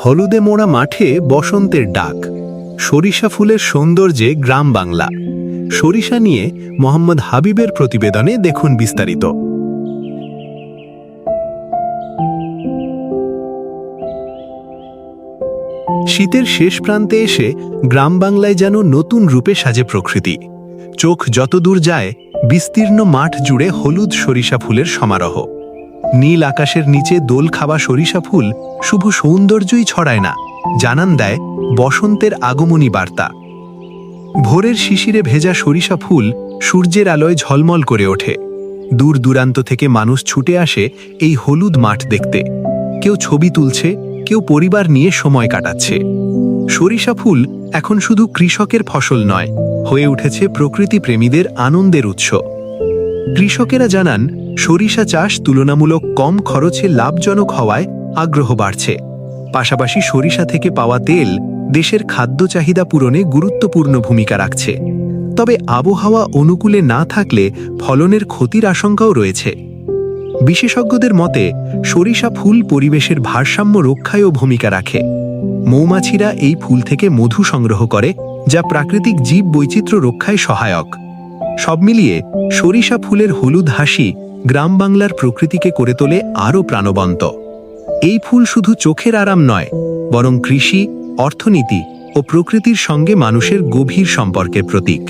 হলুদে মোড়া মাঠে বসন্তের ডাক, সরিষা ফুলের সৌন্দর্যে গ্রাম বাংলা। সরিষা নিয়ে মোহাম্মদ হাবিবের প্রতিবেদনে দেখুন বিস্তারিত। শীতের শেষ প্রান্তে এসে গ্রাম বাংলায় যেন নতুন রূপে সাজে প্রকৃতি। চোখ যত দূর যায়, বিস্তীর্ণ মাঠ জুড়ে হলুদ সরিষা ফুলের সমারোহ। নীল আকাশের নিচে দোল খাওয়া সরিষা ফুল শুধু সৌন্দর্যই ছড়ায় না, জানান দেয় বসন্তের আগমনী বার্তা। ভোরের শিশিরে ভেজা সরিষা ফুল সূর্যের আলোয় ঝলমল করে ওঠে। দূর দূরান্ত থেকে মানুষ ছুটে আসে এই হলুদ মাঠ দেখতে। কেউ ছবি তুলছে, কেউ পরিবার নিয়ে সময় কাটাচ্ছে। সরিষা ফুল এখন শুধু কৃষকের ফসল নয়, হয়ে উঠেছে প্রকৃতি প্রেমীদের আনন্দের উৎস। কৃষকেরা জানান, সরিষা চাষ তুলনামূলক কম খরচে লাভজনক হওয়ায় আগ্রহ বাড়ছে। পাশাপাশি সরিষা থেকে পাওয়া তেল দেশের খাদ্য চাহিদা পূরণে গুরুত্বপূর্ণ ভূমিকা রাখছে। তবে আবহাওয়া অনুকূলে না থাকলে ফলনের ক্ষতির আশঙ্কাও রয়েছে। বিশেষজ্ঞদের মতে, সরিষা ফুল পরিবেশের ভারসাম্য রক্ষায়ও ভূমিকা রাখে। মৌমাছিরা এই ফুল থেকে মধু সংগ্রহ করে, যা প্রাকৃতিক জীব বৈচিত্র্য রক্ষায় সহায়ক। সব মিলিয়ে সরিষা ফুলের হলুদ হাসি গ্রাম বাংলার প্রকৃতিকে করে তোলে আরও প্রাণবন্ত। এই ফুল শুধু চোখের আরাম নয়, বরং কৃষি, অর্থনীতি ও প্রকৃতির সঙ্গে মানুষের গভীর সম্পর্কের প্রতীক।